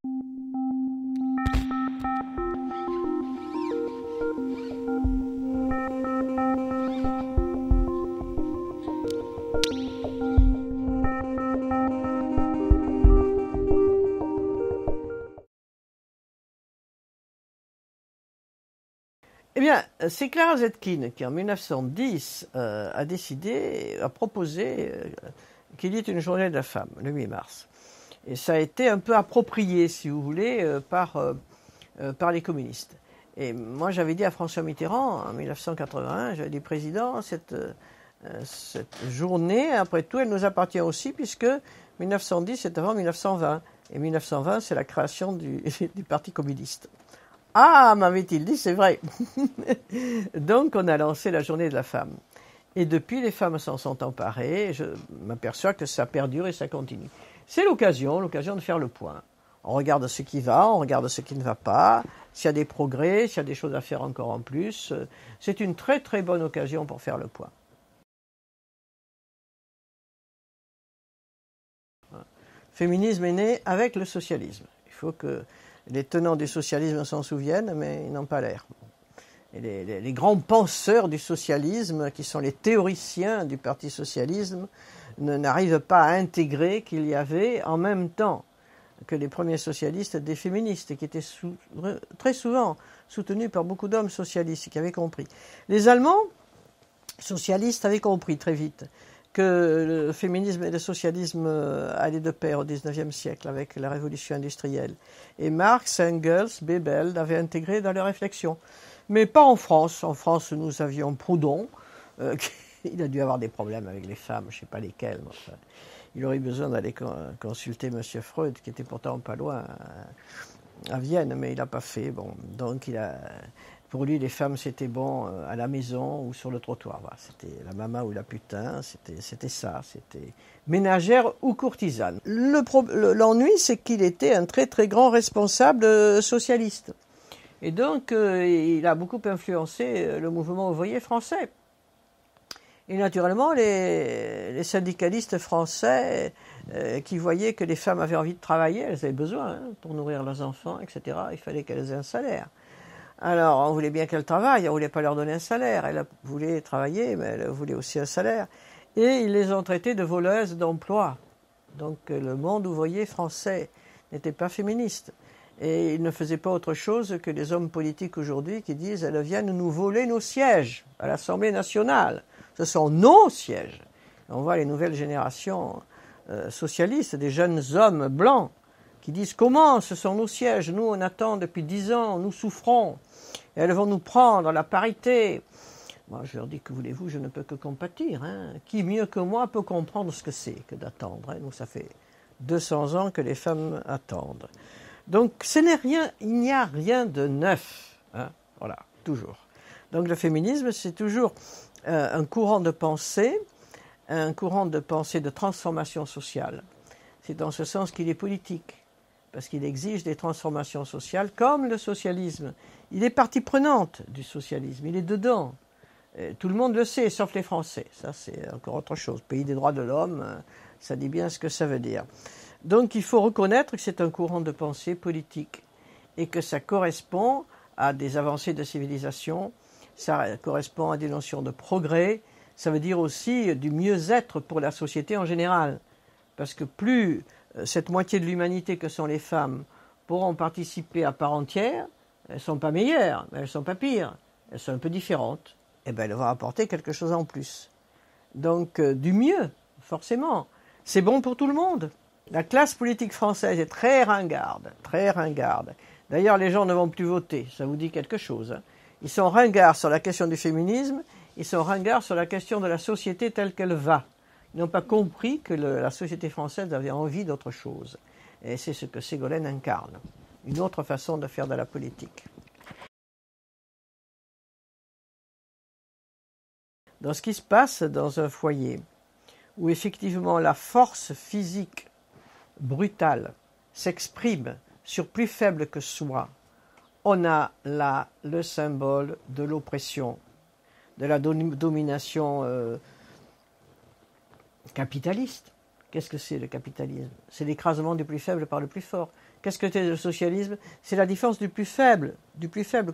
Eh bien, c'est Clara Zetkin qui, en 1910, a proposé qu'il y ait une journée de la femme, le 8 mars. Et ça a été un peu approprié, si vous voulez, par les communistes. Et moi, j'avais dit à François Mitterrand, en 1981, j'avais dit, Président, cette journée, après tout, elle nous appartient aussi, puisque 1910, c'est avant 1920. Et 1920, c'est la création du Parti communiste. Ah, m'avait-il dit, c'est vrai. Donc, on a lancé la journée de la femme. Et depuis, les femmes s'en sont emparées. Je m'aperçois que ça perdure et ça continue. C'est l'occasion de faire le point. On regarde ce qui va, on regarde ce qui ne va pas, s'il y a des progrès, s'il y a des choses à faire encore en plus. C'est une très très bonne occasion pour faire le point. Le féminisme est né avec le socialisme. Il faut que les tenants du socialisme s'en souviennent, mais ils n'ont pas l'air. Et les grands penseurs du socialisme, qui sont les théoriciens du Parti socialiste, n'arrivent pas à intégrer qu'il y avait en même temps que les premiers socialistes des féministes, qui étaient très souvent soutenus par beaucoup d'hommes socialistes qui avaient compris. Les Allemands socialistes avaient compris très vite que le féminisme et le socialisme allaient de pair au XIXe siècle avec la révolution industrielle. Et Marx, Engels, Bebel l'avaient intégré dans leurs réflexions. Mais pas en France. En France, nous avions Proudhon. Il a dû avoir des problèmes avec les femmes, je ne sais pas lesquelles. Enfin, il aurait eu besoin d'aller consulter M. Freud, qui était pourtant pas loin, à Vienne, mais il n'a pas fait. Bon, donc pour lui, les femmes, c'était bon à la maison ou sur le trottoir. Voilà, c'était la maman ou la putain, c'était ça. C'était ménagère ou courtisane. L'ennui, c'est qu'il était un très très grand responsable socialiste. Et donc, il a beaucoup influencé le mouvement ouvrier français. Et naturellement, les syndicalistes français qui voyaient que les femmes avaient envie de travailler, elles avaient besoin pour nourrir leurs enfants, etc. Il fallait qu'elles aient un salaire. Alors, on voulait bien qu'elles travaillent, on ne voulait pas leur donner un salaire. Elles voulaient travailler, mais elles voulaient aussi un salaire. Et ils les ont traitées de voleuses d'emploi. Donc, le monde ouvrier français n'était pas féministe. Et ils ne faisaient pas autre chose que les hommes politiques aujourd'hui qui disent « elles viennent nous voler nos sièges à l'Assemblée nationale ». Ce sont nos sièges. On voit les nouvelles générations socialistes, des jeunes hommes blancs qui disent « comment ce sont nos sièges, nous on attend depuis 10 ans, nous souffrons, et elles vont nous prendre la parité ». Moi je leur dis « que voulez-vous, je ne peux que compatir. Qui mieux que moi peut comprendre ce que c'est que d'attendre. Nous ça fait 200 ans que les femmes attendent. Donc il n'y a rien de neuf. Voilà, toujours. Donc le féminisme c'est toujours un courant de pensée de transformation sociale. C'est dans ce sens qu'il est politique, parce qu'il exige des transformations sociales comme le socialisme. Il est partie prenante du socialisme, il est dedans. Tout le monde le sait, sauf les Français. Ça, c'est encore autre chose. Pays des droits de l'homme, ça dit bien ce que ça veut dire. Donc il faut reconnaître que c'est un courant de pensée politique et que ça correspond à des avancées de civilisation, ça correspond à des notions de progrès, ça veut dire aussi du mieux-être pour la société en général. Parce que plus cette moitié de l'humanité que sont les femmes pourront participer à part entière, elles ne sont pas meilleures, mais elles ne sont pas pires, elles sont un peu différentes, et bien elles vont apporter quelque chose en plus. Donc du mieux, forcément. C'est bon pour tout le monde. La classe politique française est très ringarde, très ringarde. D'ailleurs, les gens ne vont plus voter, ça vous dit quelque chose. Ils sont ringards sur la question du féminisme, ils sont ringards sur la question de la société telle qu'elle va. Ils n'ont pas compris que la société française avait envie d'autre chose. Et c'est ce que Ségolène incarne, une autre façon de faire de la politique. Dans ce qui se passe dans un foyer, où effectivement la force physique brutale s'exprime sur plus faible que soi, on a là le symbole de l'oppression, de la domination capitaliste. Qu'est-ce que c'est le capitalisme? C'est l'écrasement du plus faible par le plus fort. Qu'est-ce que c'est le socialisme? C'est la défense du plus faible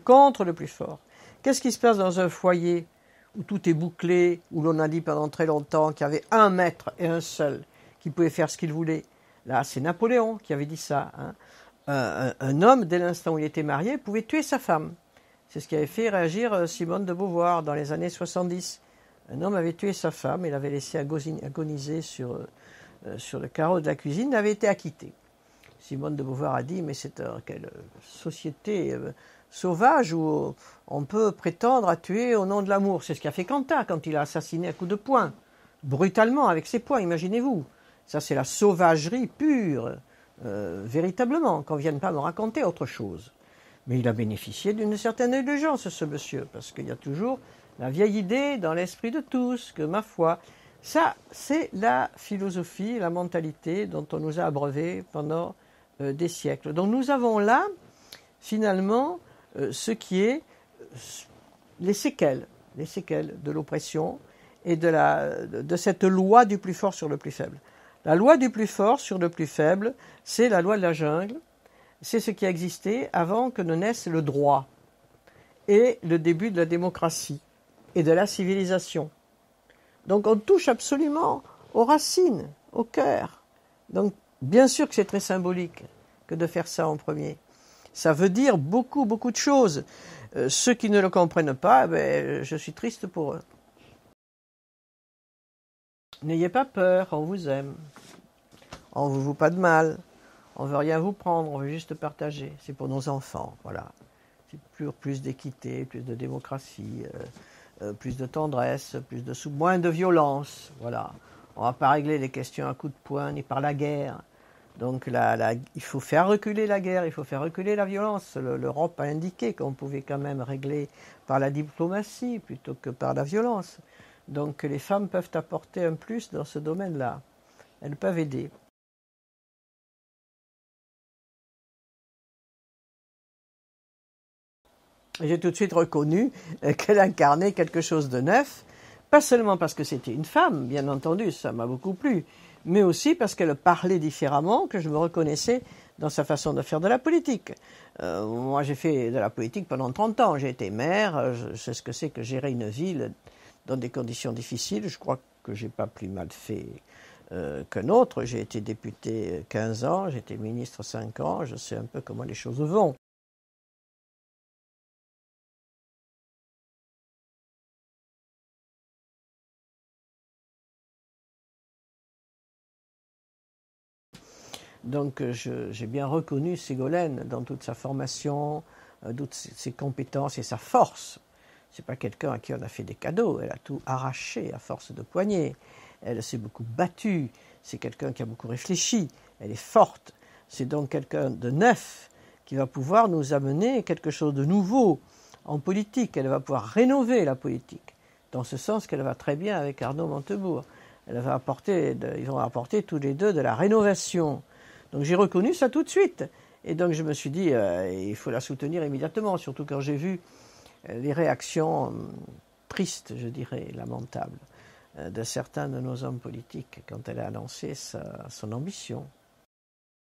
contre le plus fort. Qu'est-ce qui se passe dans un foyer où tout est bouclé, où l'on a dit pendant très longtemps qu'il y avait un maître et un seul qui pouvait faire ce qu'il voulait? Là, c'est Napoléon qui avait dit ça. Hein. Un homme, dès l'instant où il était marié, pouvait tuer sa femme. C'est ce qui avait fait réagir Simone de Beauvoir dans les années 70. Un homme avait tué sa femme, il l'avait laissé agoniser sur le carreau de la cuisine, il avait été acquitté. Simone de Beauvoir a dit, mais c'est quelle société sauvage où on peut prétendre à tuer au nom de l'amour. C'est ce qu'a fait Quentin quand il a assassiné à coups de poing, brutalement, avec ses poings, imaginez-vous. Ça, c'est la sauvagerie pure, véritablement, qu'on ne vienne pas me raconter autre chose. Mais il a bénéficié d'une certaine indulgence, ce monsieur, parce qu'il y a toujours la vieille idée dans l'esprit de tous, que ma foi, ça, c'est la philosophie, la mentalité dont on nous a abreuvé pendant des siècles. Donc nous avons là, finalement, ce qui est les séquelles de l'oppression et de cette loi du plus fort sur le plus faible. La loi du plus fort sur le plus faible, c'est la loi de la jungle, c'est ce qui a existé avant que ne naisse le droit et le début de la démocratie et de la civilisation. Donc on touche absolument aux racines, au cœur. Donc bien sûr que c'est très symbolique que de faire ça en premier. Ça veut dire beaucoup, beaucoup de choses. Ceux qui ne le comprennent pas, je suis triste pour eux. N'ayez pas peur, on vous aime. On ne vous veut pas de mal. On ne veut rien vous prendre, on veut juste partager. C'est pour nos enfants, voilà. C'est plus d'équité, plus de démocratie, plus de tendresse, moins de violence, voilà. On ne va pas régler les questions à coups de poing ni par la guerre. Donc il faut faire reculer la guerre, il faut faire reculer la violence. L'Europe a indiqué qu'on pouvait quand même régler par la diplomatie plutôt que par la violence. Donc les femmes peuvent apporter un plus dans ce domaine-là. Elles peuvent aider. J'ai tout de suite reconnu qu'elle incarnait quelque chose de neuf, pas seulement parce que c'était une femme, bien entendu, ça m'a beaucoup plu, mais aussi parce qu'elle parlait différemment, que je me reconnaissais dans sa façon de faire de la politique. Moi, j'ai fait de la politique pendant 30 ans. J'ai été maire, je sais ce que c'est que gérer une ville dans des conditions difficiles. Je crois que j'ai pas plus mal fait qu'un autre. J'ai été député 15 ans, j'ai été ministre 5 ans, je sais un peu comment les choses vont. Donc j'ai bien reconnu Ségolène dans toute sa formation, toutes ses compétences et sa force. C'est pas quelqu'un à qui on a fait des cadeaux, elle a tout arraché à force de poignée. Elle s'est beaucoup battue, c'est quelqu'un qui a beaucoup réfléchi, elle est forte. C'est donc quelqu'un de neuf qui va pouvoir nous amener quelque chose de nouveau en politique. Elle va pouvoir rénover la politique, dans ce sens qu'elle va très bien avec Arnaud Montebourg. Ils vont apporter tous les deux de la rénovation. Donc j'ai reconnu ça tout de suite. Et donc je me suis dit, il faut la soutenir immédiatement, surtout quand j'ai vu les réactions tristes, je dirais, lamentables, de certains de nos hommes politiques quand elle a annoncé son ambition.